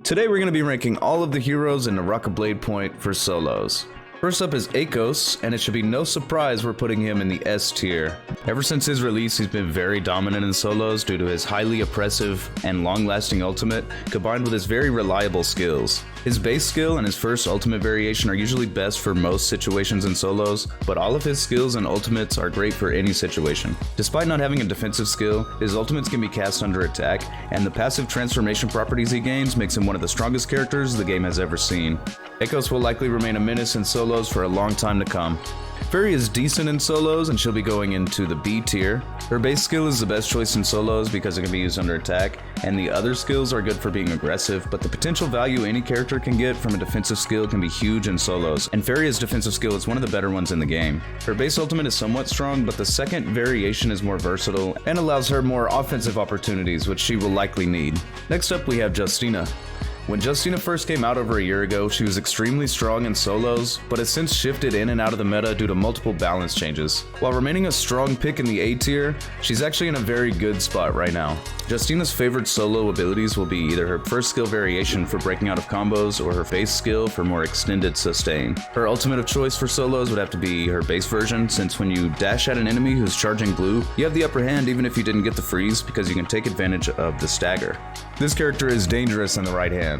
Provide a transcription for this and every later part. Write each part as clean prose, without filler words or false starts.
Today we're going to be ranking all of the heroes in Naraka Bladepoint for solos. First up is Akos, and it should be no surprise we're putting him in the S tier. Ever since his release, he's been very dominant in solos due to his highly oppressive and long-lasting ultimate, combined with his very reliable skills. His base skill and his first ultimate variation are usually best for most situations in solos, but all of his skills and ultimates are great for any situation. Despite not having a defensive skill, his ultimates can be cast under attack, and the passive transformation properties he gains makes him one of the strongest characters the game has ever seen. Akos will likely remain a menace in solos for a long time to come. Feria is decent in solos and she'll be going into the B tier. Her base skill is the best choice in solos because it can be used under attack, and the other skills are good for being aggressive, but the potential value any character can get from a defensive skill can be huge in solos, and Feria's defensive skill is one of the better ones in the game. Her base ultimate is somewhat strong, but the second variation is more versatile and allows her more offensive opportunities, which she will likely need. Next up we have Justina. When Justina first came out over a year ago, she was extremely strong in solos, but has since shifted in and out of the meta due to multiple balance changes. While remaining a strong pick in the A tier, she's actually in a very good spot right now. Justina's favorite solo abilities will be either her first skill variation for breaking out of combos or her base skill for more extended sustain. Her ultimate of choice for solos would have to be her base version, since when you dash at an enemy who's charging blue, you have the upper hand even if you didn't get the freeze because you can take advantage of the stagger. This character is dangerous in the right hands.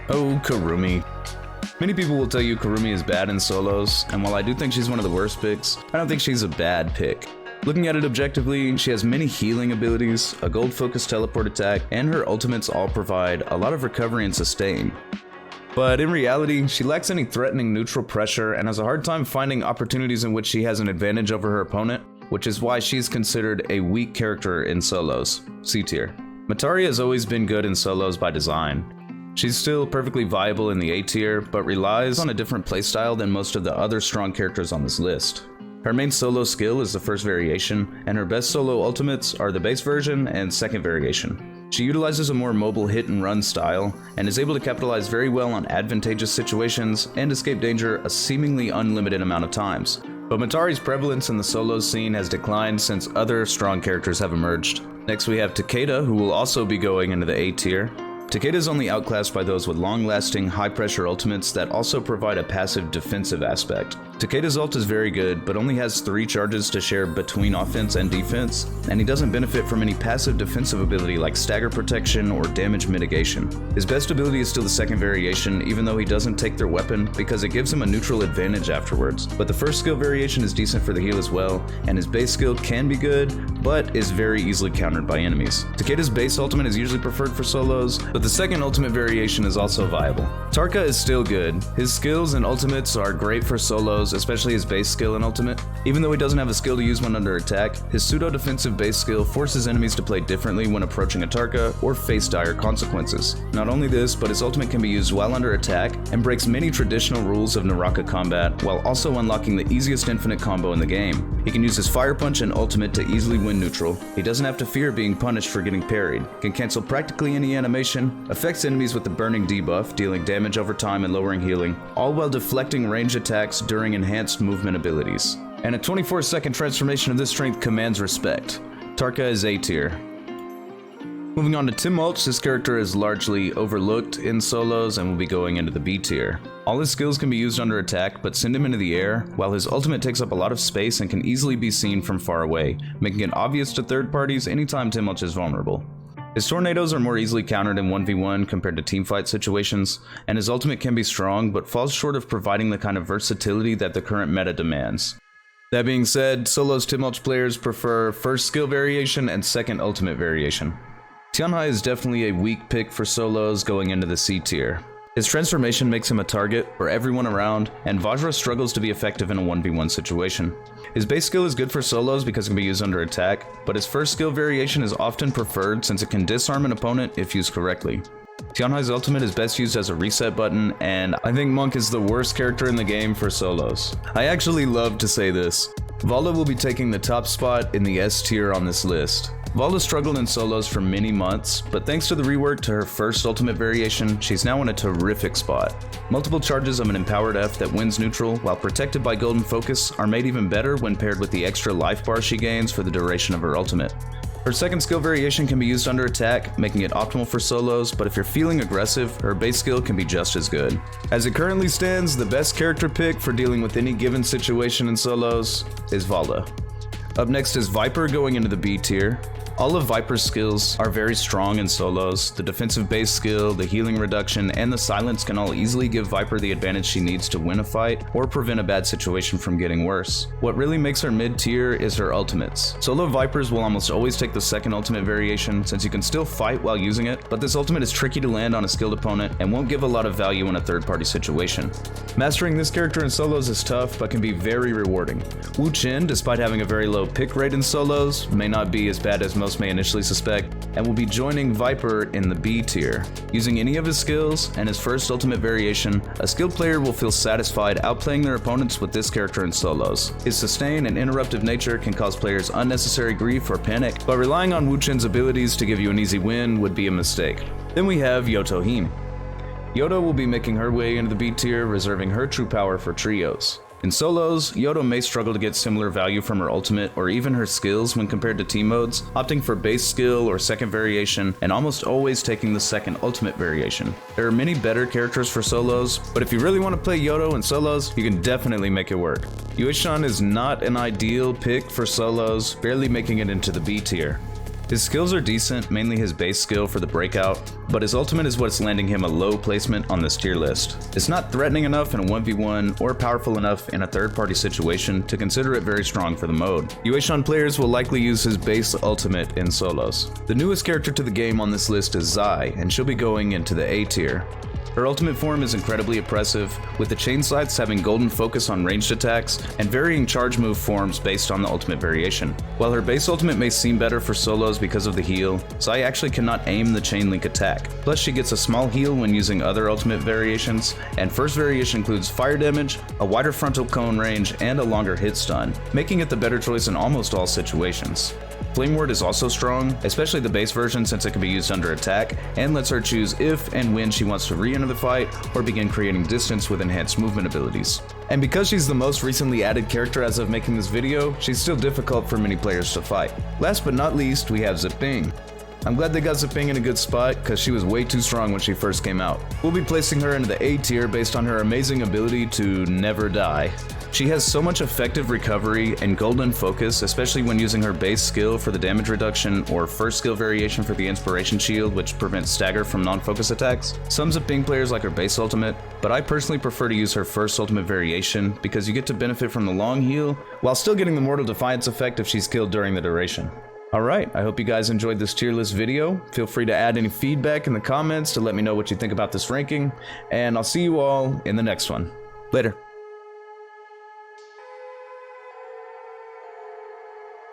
Oh, Kurumi. Many people will tell you Kurumi is bad in solos, and while I do think she's one of the worst picks, I don't think she's a bad pick. Looking at it objectively, she has many healing abilities, a gold-focused teleport attack, and her ultimates all provide a lot of recovery and sustain. But in reality, she lacks any threatening neutral pressure and has a hard time finding opportunities in which she has an advantage over her opponent, which is why she's considered a weak character in solos, C tier. Matari has always been good in solos by design. She's still perfectly viable in the A tier, but relies on a different playstyle than most of the other strong characters on this list. Her main solo skill is the first variation, and her best solo ultimates are the base version and second variation. She utilizes a more mobile hit and run style, and is able to capitalize very well on advantageous situations and escape danger a seemingly unlimited amount of times. But Matari's prevalence in the solos scene has declined since other strong characters have emerged. Next we have Takeda, who will also be going into the A tier. Takeda is only outclassed by those with long-lasting, high-pressure ultimates that also provide a passive defensive aspect. Takeda's ult is very good, but only has 3 charges to share between offense and defense, and he doesn't benefit from any passive defensive ability like stagger protection or damage mitigation. His best ability is still the second variation, even though he doesn't take their weapon, because it gives him a neutral advantage afterwards. But the first skill variation is decent for the heal as well, and his base skill can be good, but is very easily countered by enemies. Takeda's base ultimate is usually preferred for solos, but the second ultimate variation is also viable. Tarka is still good. His skills and ultimates are great for solos, especially his base skill and ultimate. Even though he doesn't have a skill to use when under attack, his pseudo-defensive base skill forces enemies to play differently when approaching a Tarka or face dire consequences. Not only this, but his ultimate can be used while under attack and breaks many traditional rules of Naraka combat while also unlocking the easiest infinite combo in the game. He can use his fire punch and ultimate to easily win neutral. He doesn't have to fear being punished for getting parried, can cancel practically any animation, affects enemies with the burning debuff, dealing damage over time and lowering healing, all while deflecting ranged attacks during enhanced movement abilities. And a 24-second transformation of this strength commands respect. Tarka is A tier. Moving on to Temulch, this character is largely overlooked in solos and will be going into the B tier. All his skills can be used under attack, but send him into the air, while his ultimate takes up a lot of space and can easily be seen from far away, making it obvious to third parties anytime Temulch is vulnerable. His tornadoes are more easily countered in 1v1 compared to teamfight situations, and his ultimate can be strong but falls short of providing the kind of versatility that the current meta demands. That being said, solos Temulch players prefer first skill variation and second ultimate variation. Tianhai is definitely a weak pick for solos going into the C tier. His transformation makes him a target for everyone around, and Vajra struggles to be effective in a 1v1 situation. His base skill is good for solos because it can be used under attack, but his first skill variation is often preferred since it can disarm an opponent if used correctly. Tianhai's ultimate is best used as a reset button, and I think Monk is the worst character in the game for solos. I actually love to say this. Valda will be taking the top spot in the S tier on this list. Valda struggled in solos for many months, but thanks to the rework to her first ultimate variation, she's now in a terrific spot. Multiple charges of an empowered F that wins neutral while protected by golden focus are made even better when paired with the extra life bar she gains for the duration of her ultimate. Her second skill variation can be used under attack, making it optimal for solos, but if you're feeling aggressive, her base skill can be just as good. As it currently stands, the best character pick for dealing with any given situation in solos is Valda. Up next is Viper going into the B tier. All of Viper's skills are very strong in solos. The defensive base skill, the healing reduction, and the silence can all easily give Viper the advantage she needs to win a fight or prevent a bad situation from getting worse. What really makes her mid tier is her ultimates. Solo Vipers will almost always take the second ultimate variation since you can still fight while using it, but this ultimate is tricky to land on a skilled opponent and won't give a lot of value in a third party situation. Mastering this character in solos is tough but can be very rewarding. Wuchen, despite having a very low pick rate in solos, may not be as bad as most may initially suspect, and will be joining Viper in the B tier. Using any of his skills and his first ultimate variation, a skilled player will feel satisfied outplaying their opponents with this character in solos. His sustain and interruptive nature can cause players unnecessary grief or panic, but relying on Wuchen's abilities to give you an easy win would be a mistake. Then we have Yoto Hime. Yoto will be making her way into the B tier, reserving her true power for trios. In solos, Yoto may struggle to get similar value from her ultimate or even her skills when compared to team modes, opting for base skill or second variation, and almost always taking the second ultimate variation. There are many better characters for solos, but if you really want to play Yoto in solos, you can definitely make it work. Yueshan is not an ideal pick for solos, barely making it into the B tier. His skills are decent, mainly his base skill for the breakout, but his ultimate is what's landing him a low placement on this tier list. It's not threatening enough in a 1v1 or powerful enough in a third-party situation to consider it very strong for the mode. Yueshan players will likely use his base ultimate in solos. The newest character to the game on this list is Zai, and she'll be going into the A tier. Her ultimate form is incredibly oppressive, with the chain scythes having golden focus on ranged attacks and varying charge move forms based on the ultimate variation. While her base ultimate may seem better for solos because of the heal, Zai actually cannot aim the chain link attack. Plus she gets a small heal when using other ultimate variations, and first variation includes fire damage, a wider frontal cone range, and a longer hit stun, making it the better choice in almost all situations. Flame Ward is also strong, especially the base version since it can be used under attack, and lets her choose if and when she wants to re-enter the fight or begin creating distance with enhanced movement abilities. And because she's the most recently added character as of making this video, she's still difficult for many players to fight. Last but not least, we have Ziping. I'm glad they got Ziping in a good spot because she was way too strong when she first came out. We'll be placing her into the A tier based on her amazing ability to never die. She has so much effective recovery and golden focus, especially when using her base skill for the damage reduction or first skill variation for the inspiration shield, which prevents stagger from non-focus attacks. Some Ziping players like her base ultimate, but I personally prefer to use her first ultimate variation because you get to benefit from the long heal while still getting the Mortal Defiance effect if she's killed during the duration. Alright, I hope you guys enjoyed this tier list video. Feel free to add any feedback in the comments to let me know what you think about this ranking, and I'll see you all in the next one. Later.